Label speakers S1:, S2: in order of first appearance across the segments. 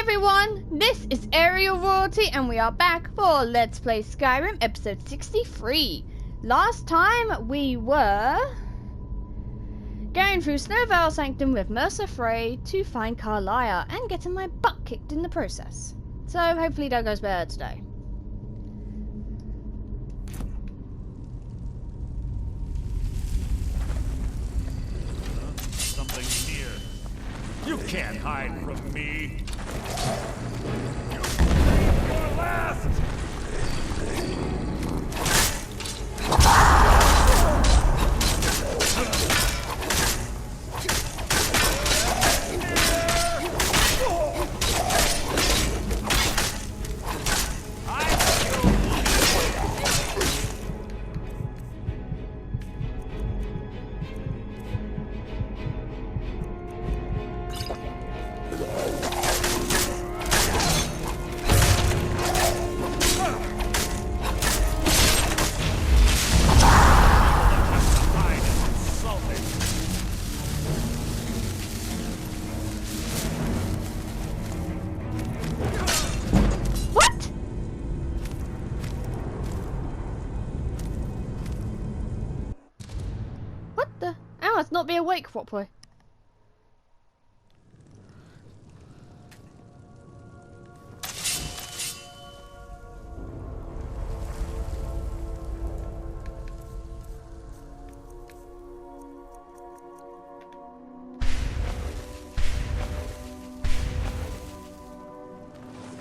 S1: everyone, this is Aerial Royalty and we are back for Let's Play Skyrim episode 63. Last time we were going through Snowvale Sanctum with Mercer to find Karliah and getting my butt kicked in the process. So hopefully that goes better today.
S2: Something's here. You can't hide from me. You're your last.
S1: Not be awake properly.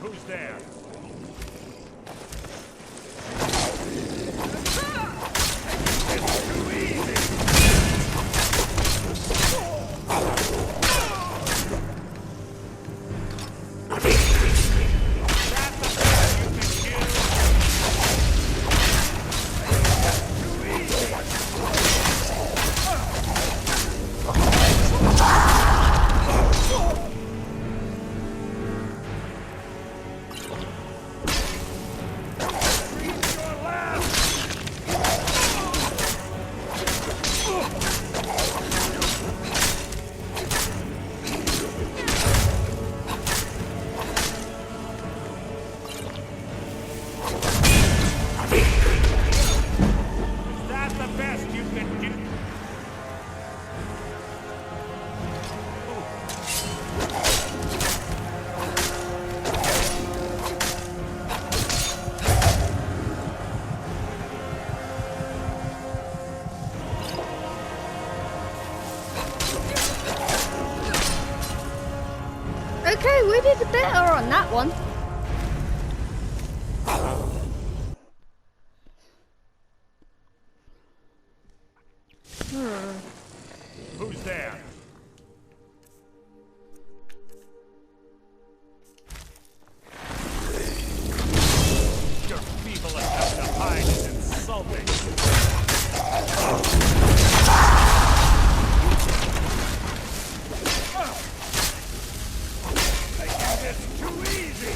S2: Who's there?
S1: Okay, we did better on that one.
S2: Who's there? Your feeble attempt to hide is insulting. It's too easy!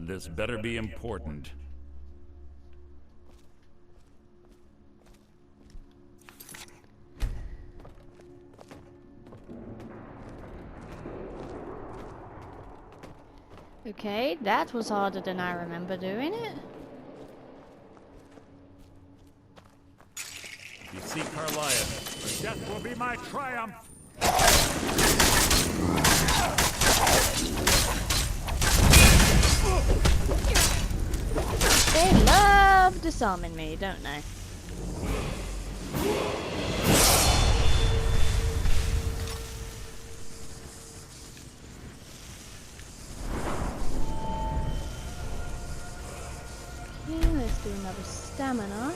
S2: This better be important.
S1: Okay, that was harder than I remember doing it.
S2: You see, Karliah, death will be my triumph!
S1: They love disarming me, don't they? Okay, let's do another stamina.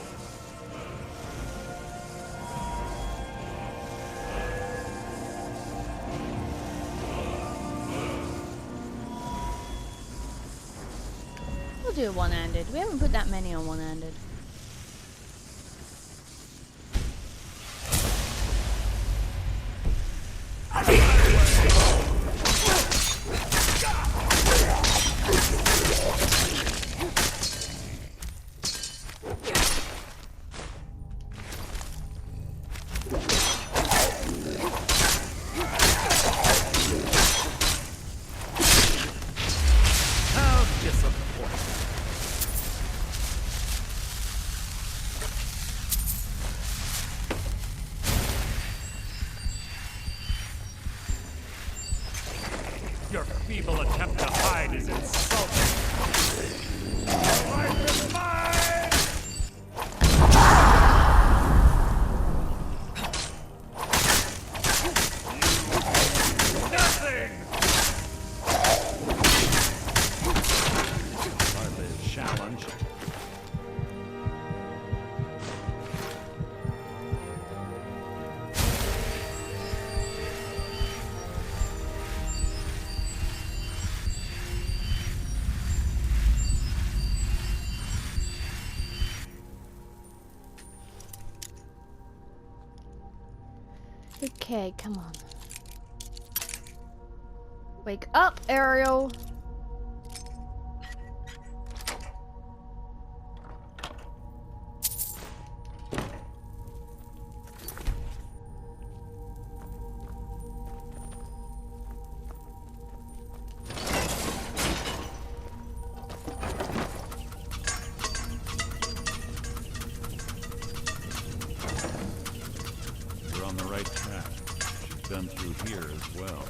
S1: We'll do one-handed. We haven't put that many on one-handed.
S2: How disappointing. Your feeble attempt to hide is insulting. Your life is mine! Nothing! Hardly a challenge.
S1: Okay, come on. Wake up, Ariel!
S2: We're on the right track. She's been through here as well.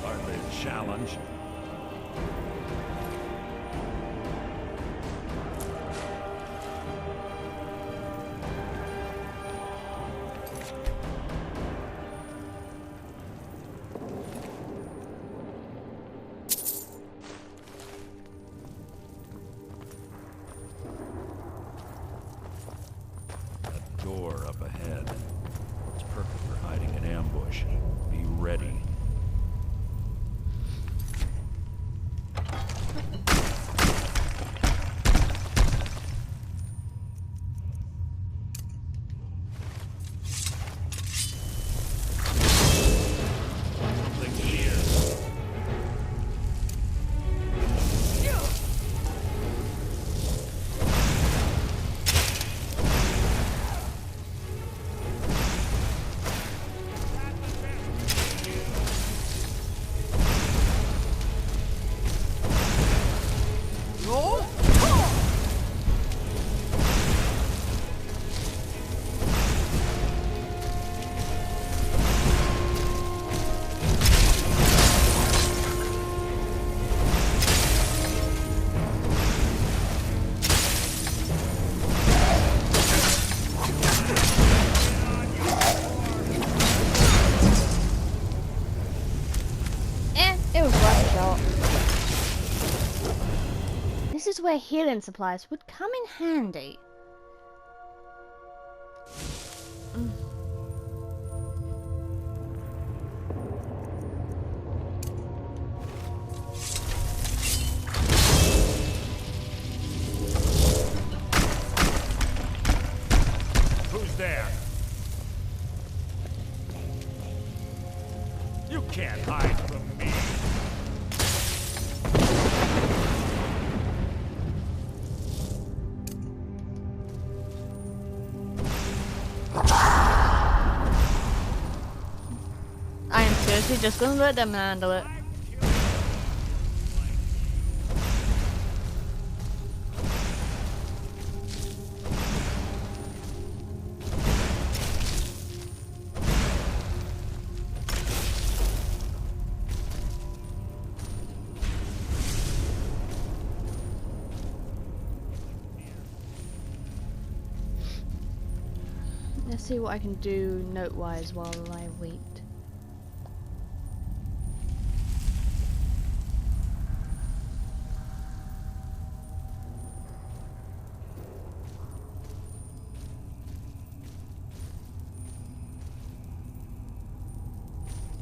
S2: Hardly a challenge. That door up ahead. It's perfect for hiding an ambush. Be ready. Something here.
S1: is where healing supplies would come in handy.
S2: Who's there? You can't hide from me.
S1: I am seriously just gonna let them handle it. Let's see what I can do note-wise while I wait.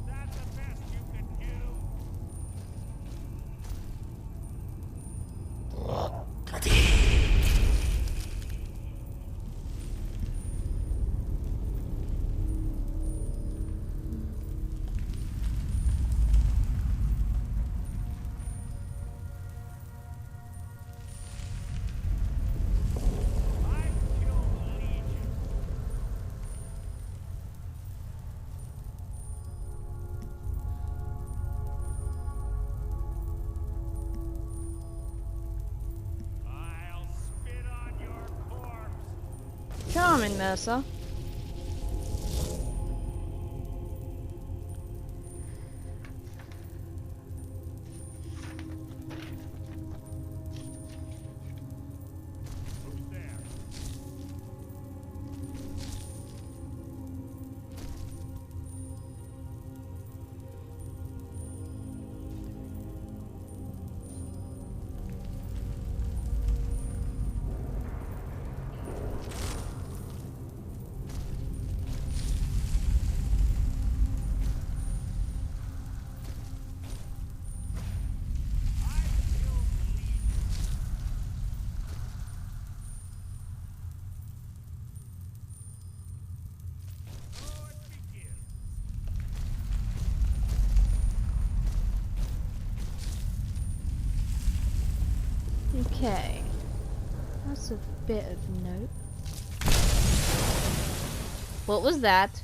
S2: That's the best you can do. I've killed legions. I'll spit on your corpse.
S1: Charming, Mercer.
S2: Who's there? I've killed legions. So it begins.
S1: Okay. That's a bit of note. What was that?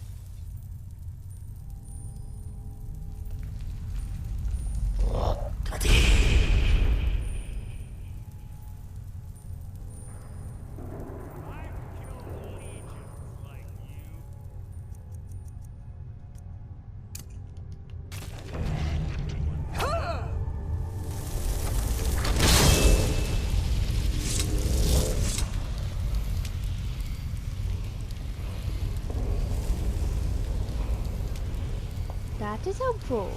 S2: I've killed legions like you.
S1: That is helpful.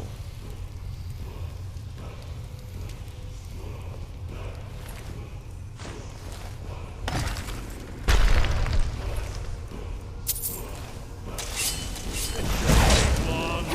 S2: Long.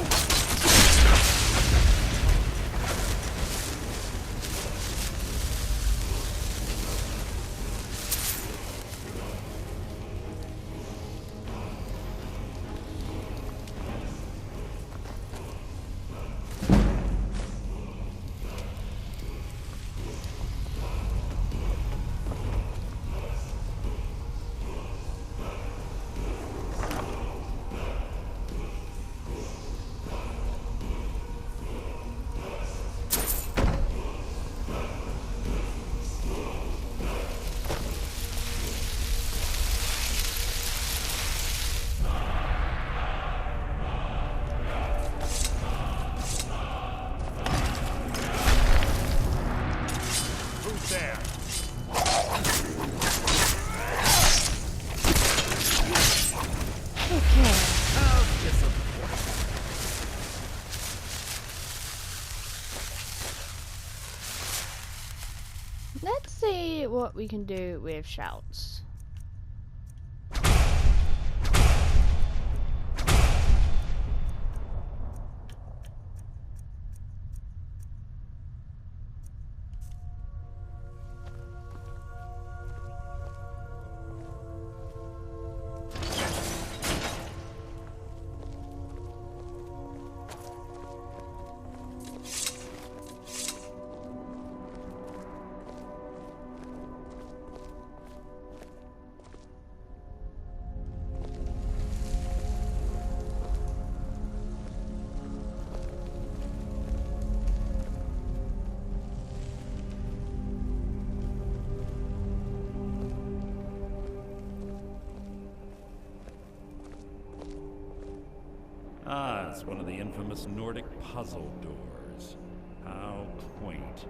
S1: Let's see what we can do with shouts.
S2: Ah, it's one of the infamous Nordic puzzle doors. How quaint.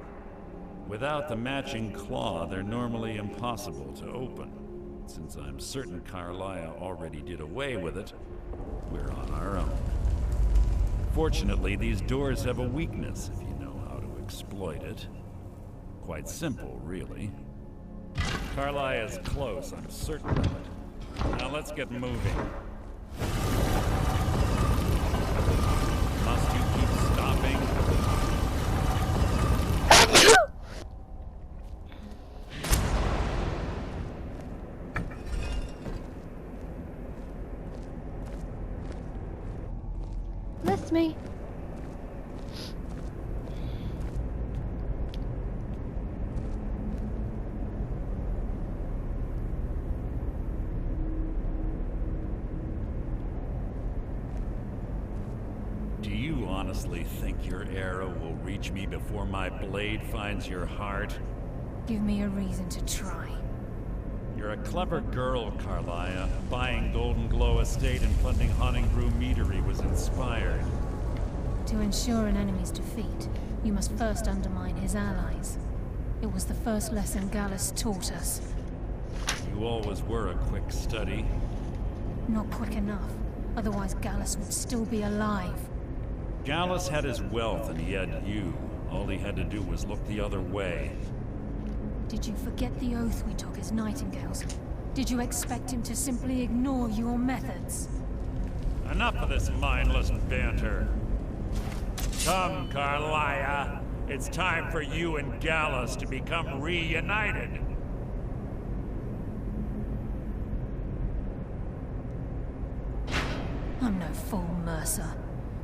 S2: Without the matching claw, they're normally impossible to open. Since I'm certain Karliah already did away with it, we're on our own. Fortunately, these doors have a weakness if you know how to exploit it. Quite simple, really. Karliah is close, I'm certain of it. Now let's get moving. Must you keep stopping?
S1: Bless me.
S2: Do you honestly think your arrow will reach me before my blade finds your heart?
S3: Give me a reason to try.
S2: You're a clever girl, Karliah. Buying Golden Glow Estate and funding Haunting Brew Meadery was inspired.
S3: To ensure an enemy's defeat, you must first undermine his allies. It was the first lesson Gallus taught us.
S2: You always were a quick study.
S3: Not quick enough, otherwise Gallus would still be alive.
S2: Gallus had his wealth and he had you. All he had to do was look the other way.
S3: Did you forget the oath we took as Nightingales? Did you expect him to simply ignore your methods?
S2: Enough of this mindless banter. Come, Karliah. It's time for you and Gallus to become reunited.
S3: I'm no fool, Mercer.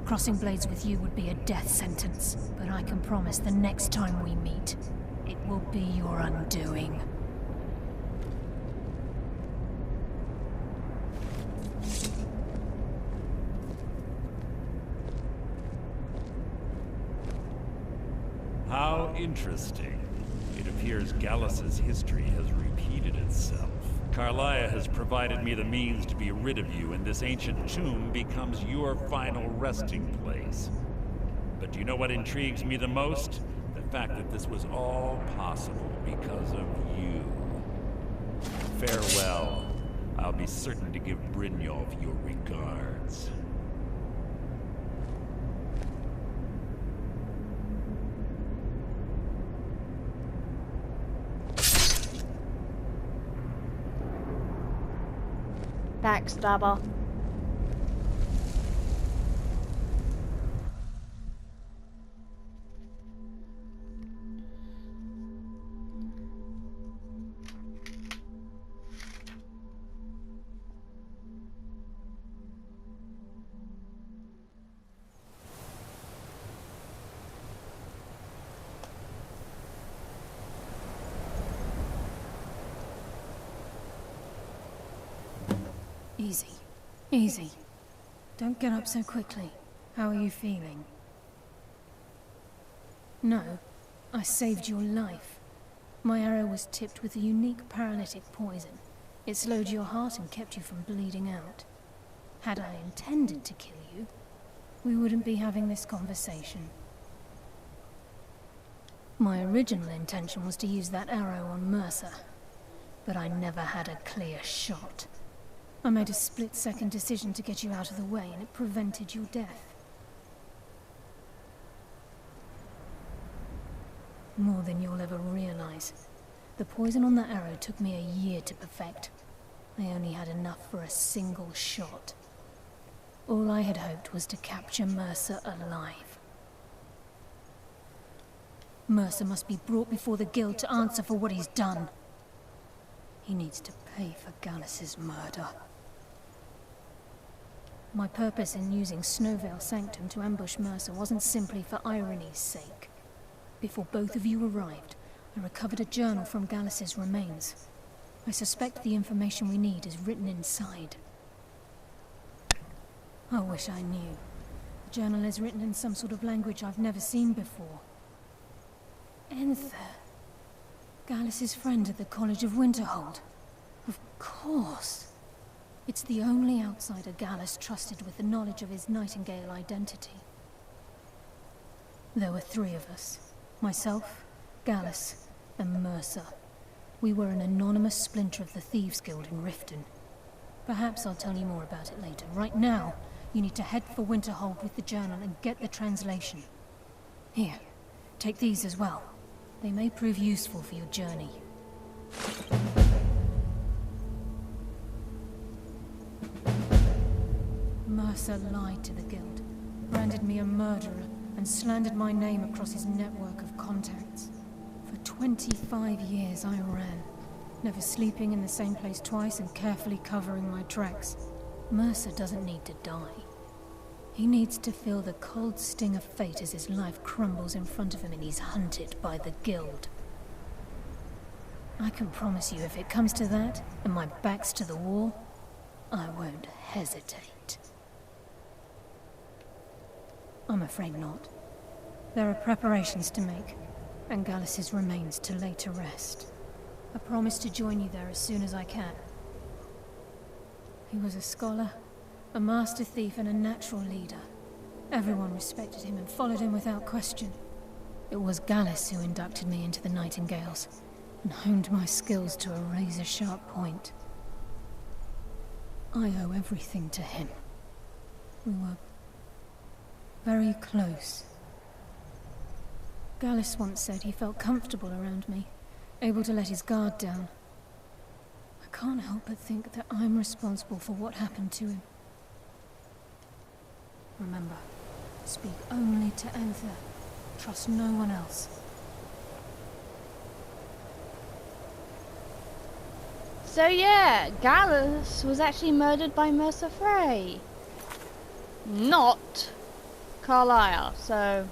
S3: Crossing blades with you would be a death sentence, but I can promise the next time we meet, it will be your undoing.
S2: How interesting. It appears Gallus's history has repeated itself. Karliah has provided me the means to be rid of you, and this ancient tomb becomes your final resting place. But do you know what intrigues me the most? The fact that this was all possible because of you. Farewell. I'll be certain to give Brynjolf your regards.
S1: Backstabber.
S3: Easy. Easy. Don't get up so quickly. How are you feeling? No, I saved your life. My arrow was tipped with a unique paralytic poison. It slowed your heart and kept you from bleeding out. Had I intended to kill you, we wouldn't be having this conversation. My original intention was to use that arrow on Mercer, but I never had a clear shot. I made a split-second decision to get you out of the way, and it prevented your death. More than you'll ever realize. The poison on that arrow took me a year to perfect. I only had enough for a single shot. All I had hoped was to capture Mercer alive. Mercer must be brought before the Guild to answer for what he's done. He needs to pay for Gallus's murder. My purpose in using Snowvale Sanctum to ambush Mercer wasn't simply for irony's sake. Before both of you arrived, I recovered a journal from Gallus's remains. I suspect the information we need is written inside. I wish I knew. The journal is written in some sort of language I've never seen before. Enther. Gallus's friend at the College of Winterhold. Of course. It's the only outsider Gallus trusted with the knowledge of his Nightingale identity. There were 3 of us. Myself, Gallus, and Mercer. We were an anonymous splinter of the Thieves' Guild in Riften. Perhaps I'll tell you more about it later. Right now, you need to head for Winterhold with the journal and get the translation. Here, take these as well. They may prove useful for your journey. Mercer lied to the Guild, branded me a murderer, and slandered my name across his network of contacts. For 25 years I ran, never sleeping in the same place twice and carefully covering my tracks. Mercer doesn't need to die. He needs to feel the cold sting of fate as his life crumbles in front of him and he's hunted by the Guild. I can promise you if it comes to that, and my back's to the wall, I won't hesitate. I'm afraid not. There are preparations to make, and Gallus's remains to lay to rest. I promise to join you there as soon as I can. He was a scholar, a master thief, and a natural leader. Everyone respected him and followed him without question. It was Gallus who inducted me into the Nightingales, and honed my skills to a razor-sharp point. I owe everything to him. We were very close. Gallus once said he felt comfortable around me, able to let his guard down. I can't help but think that I'm responsible for what happened to him. Remember, speak only to Enther. Trust no one else.
S1: So yeah, Gallus was actually murdered by Mercer Frey. Not Karliah, so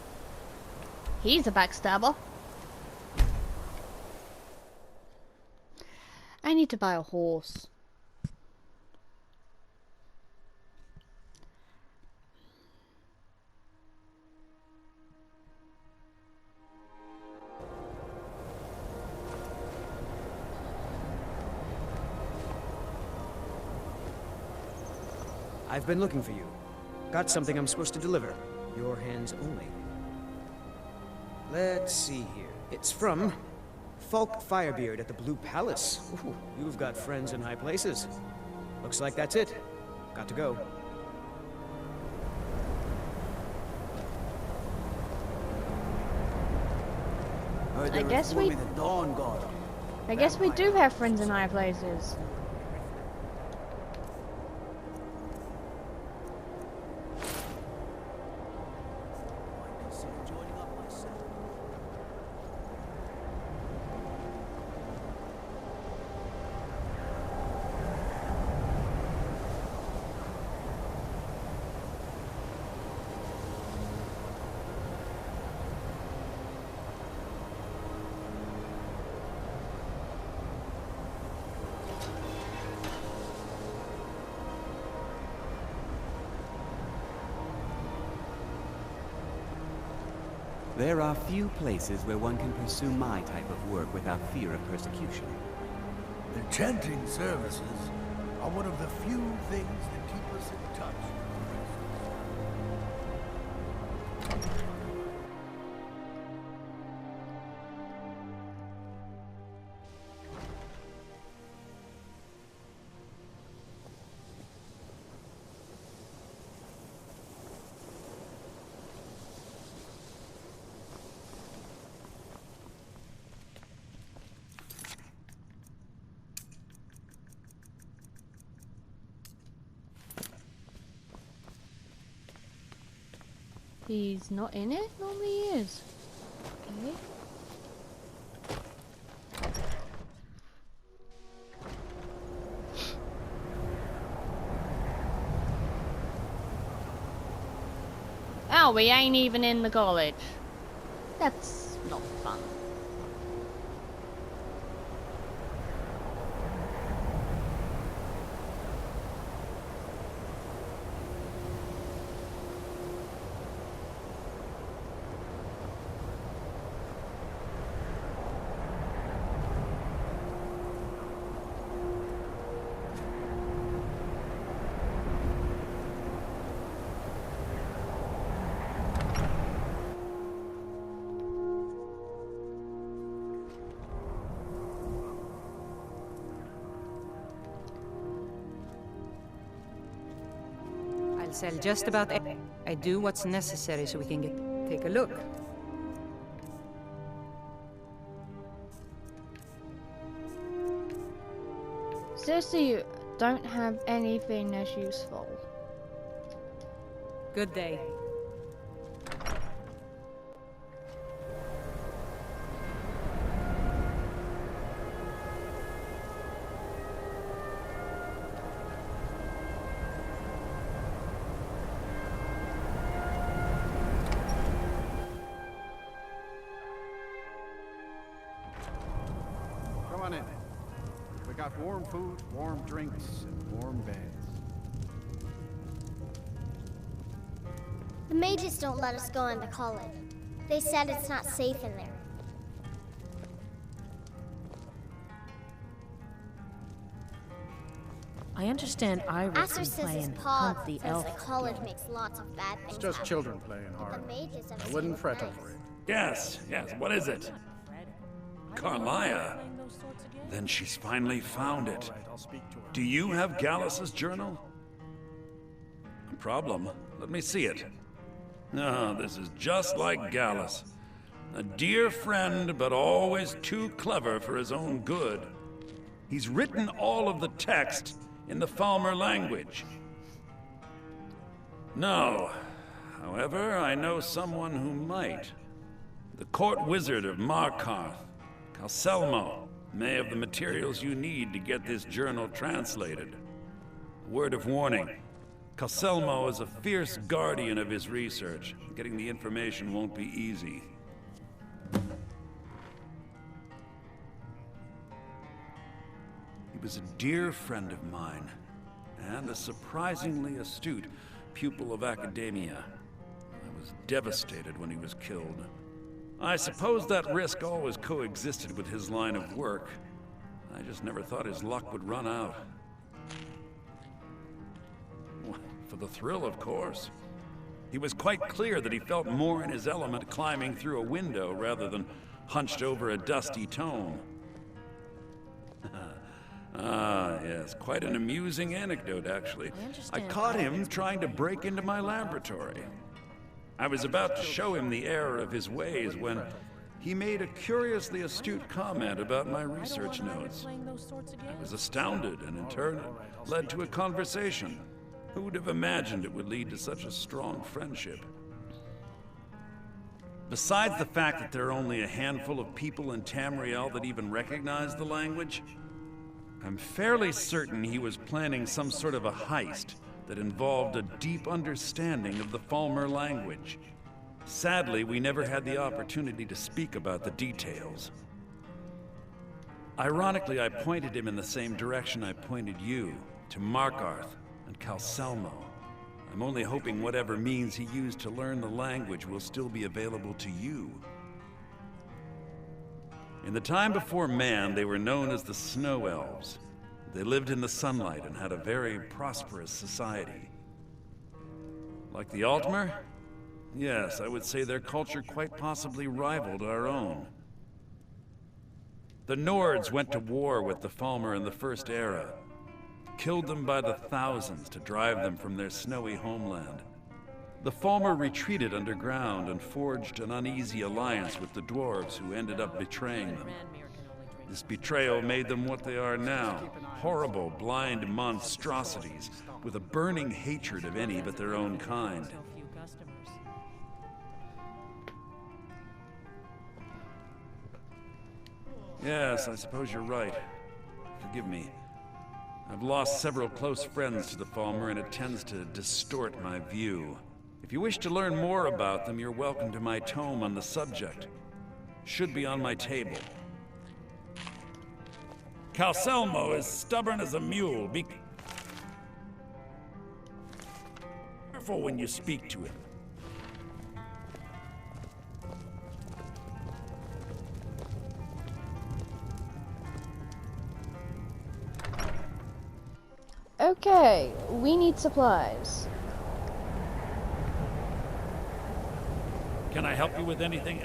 S1: he's a backstabber. I need to buy a horse.
S4: I've been looking for you. Got something I'm supposed to deliver. Your hands only. Let's see here. It's from Falk Firebeard at the Blue Palace. Ooh, you've got friends in high places. Looks like that's it. Got to go.
S1: I guess we do have friends in high places.
S5: There are few places where one can pursue my type of work without fear of persecution.
S6: The chanting services are one of the few things that keep us in touch.
S1: He's not in it? Normally he is. Okay. Oh, we ain't even in the college. That's not fun.
S7: I'll sell just about I do what's necessary so we can take a look.
S1: Seriously, you don't have anything that's useful.
S7: Good day.
S8: Come on in. We got warm food, warm drinks, and warm beds.
S9: The mages don't let us go into college. They said it's not safe in there.
S10: I understand Iris
S9: Aster
S10: can
S9: says
S10: play
S9: his
S10: and
S9: pa
S10: hunt the
S9: says
S10: elf.
S9: the college makes lots of bad things
S8: It's just
S9: happen.
S8: children playing
S9: The
S8: hard.
S9: mages have
S8: I
S9: seen
S8: wouldn't
S9: what's
S8: fret
S9: nice.
S8: over it.
S2: Yes, what is it? Karliah. Then she's finally found it. Do you have Gallus's journal? A problem? Let me see it. No, this is just like Gallus. A dear friend, but always too clever for his own good. He's written all of the text in the Falmer language. No. However, I know someone who might. The court wizard of Markarth, Calselmo, may have the materials you need to get this journal translated. A word of warning. Calselmo is a fierce guardian of his research. Getting the information won't be easy. He was a dear friend of mine, and a surprisingly astute pupil of academia. I was devastated when he was killed. I suppose that risk always coexisted with his line of work. I just never thought his luck would run out. For the thrill, of course. He was quite clear that he felt more in his element climbing through a window rather than hunched over a dusty tome. Ah, yes, quite an amusing anecdote, actually. I caught him trying to break into my laboratory. I was about to show him the error of his ways when he made a curiously astute comment about my research notes. I was astounded, and in turn, it led to a conversation. Who would have imagined it would lead to such a strong friendship? Besides the fact that there are only a handful of people in Tamriel that even recognize the language, I'm fairly certain he was planning some sort of a heist that involved a deep understanding of the Falmer language. Sadly, we never had the opportunity to speak about the details. Ironically, I pointed him in the same direction I pointed you, to Markarth and Calselmo. I'm only hoping whatever means he used to learn the language will still be available to you. In the time before man, they were known as the Snow Elves. They lived in the sunlight and had a very prosperous society. Like the Altmer? Yes, I would say their culture quite possibly rivaled our own. The Nords went to war with the Falmer in the First Era, killed them by the thousands to drive them from their snowy homeland. The Falmer retreated underground and forged an uneasy alliance with the dwarves who ended up betraying them. This betrayal made them what they are now, horrible, blind monstrosities with a burning hatred of any but their own kind. Yes, I suppose you're right. Forgive me. I've lost several close friends to the Falmer, and it tends to distort my view. If you wish to learn more about them, you're welcome to my tome on the subject. Should be on my table. Calcelmo is stubborn as a mule. Be careful when you speak to him.
S1: Okay, we need supplies.
S2: Can I help you with anything?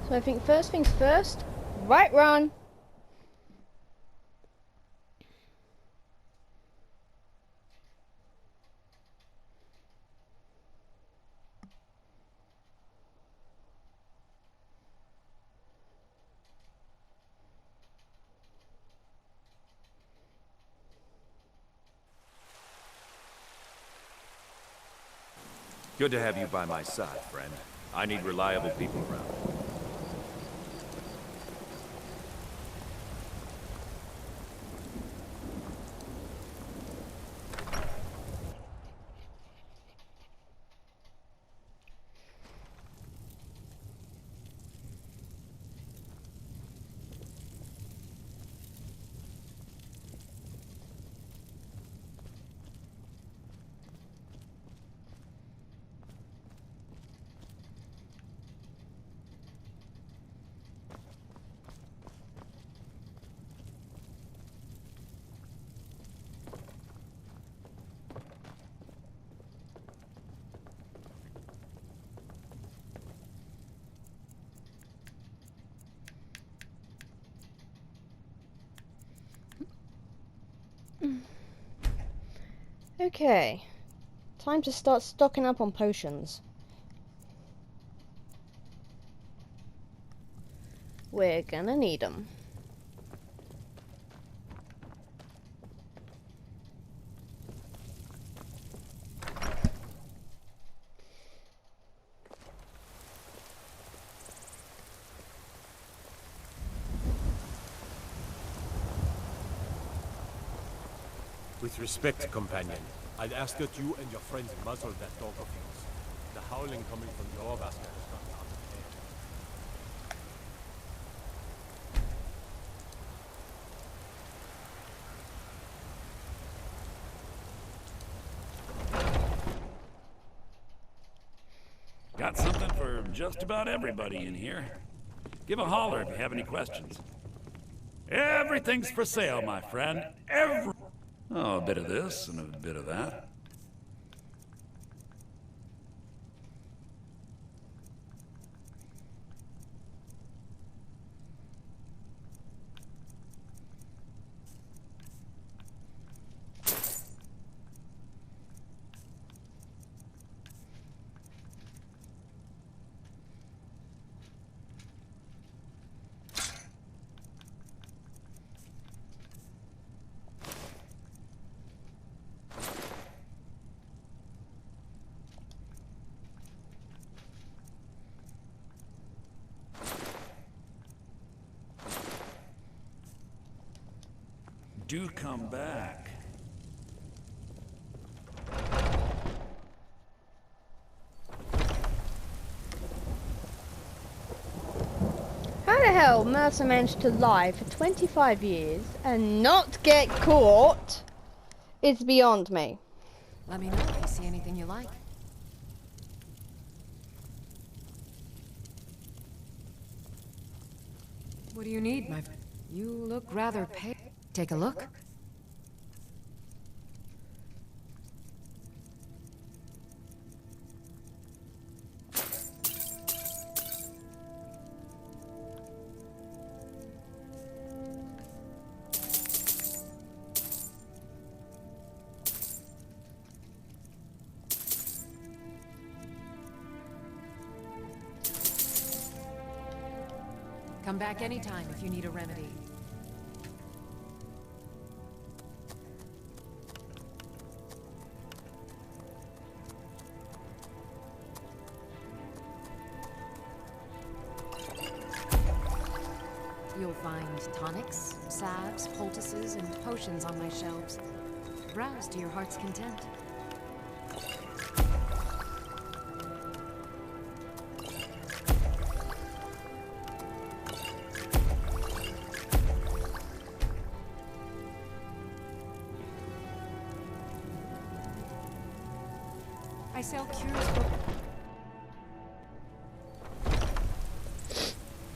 S1: So I think first things first, right run.
S10: Good to have you by my side, friend. I need reliable people around.
S1: Okay, time to start stocking up on potions. We're gonna need them.
S11: With respect, companion, I'd ask that you and your friends muzzle that dog of yours. The howling coming from your basket has gotten out of hand.
S2: Got something for just about everybody in here. Give a holler if you have any questions. Everything's for sale, my friend. Oh, a bit of this and a bit of that. Do come back.
S1: How the hell Mercer managed to lie for 25 years and not get caught is beyond me.
S7: Let me know if you see anything you like. What do you need, my friend? You look rather pale. Take a look.
S12: Come back anytime if you need a remedy. You'll find tonics, salves, poultices, and potions on my shelves. Browse to your heart's content. I sell cures for...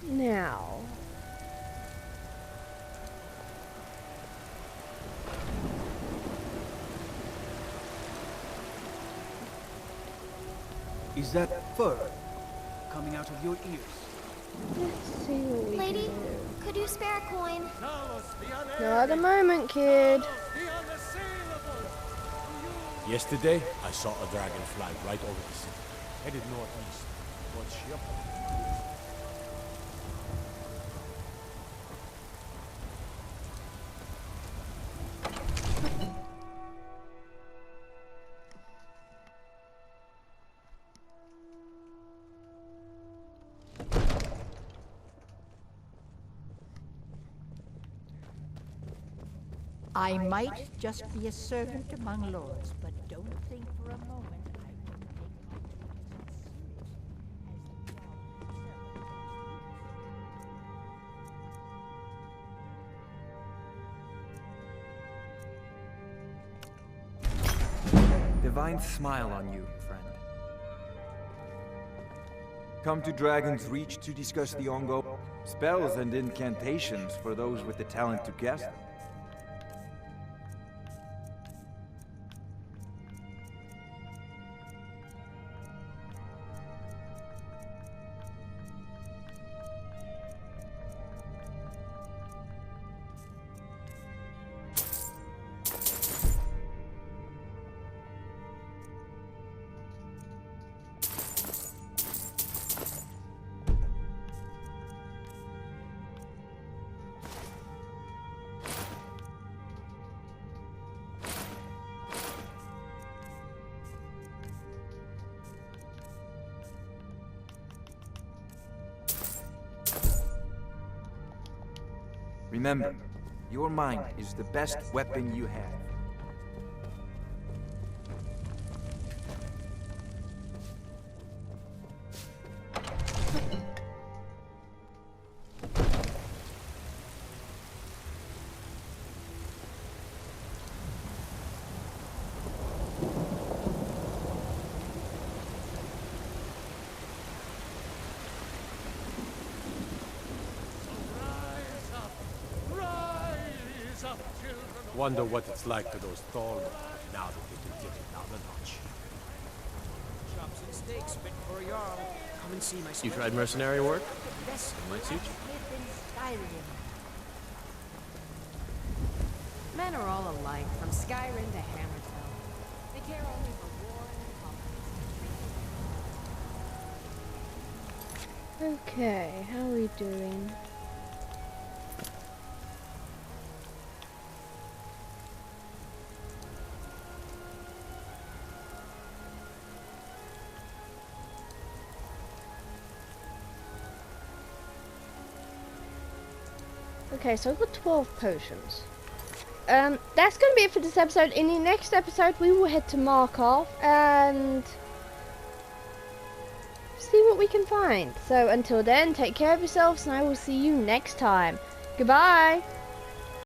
S1: Now...
S4: Is that fur coming out of your ears?
S1: Let's see what we
S9: Lady,
S1: can do.
S9: could you spare a coin?
S1: Not at the moment, kid.
S11: Yesterday, I saw a dragon fly right over the city, headed northeast. What's she up to?
S13: I might just be a servant among lords, but don't think for a moment I won't take my
S14: duties Divine smile on you, friend. Come to Dragon's Reach to discuss the ongoing spells and incantations for those with the talent to cast them. Remember, your mind is the best weapon you have.
S11: Wonder what it's like to those tall now that they can get it down a notch.
S4: Chops and steaks fit for a jarl. Come and see my
S11: You tried mercenary work?
S4: Yes,
S11: It might suit you.
S13: Skyrim.
S12: Men are all alike, from Skyrim to Hammerfell. They care only for war and politics.
S1: Okay, how are we doing? Okay, so I've got 12 potions. That's going to be it for this episode. In the next episode, we will head to Markov and see what we can find. So until then, take care of yourselves, and I will see you next time. Goodbye!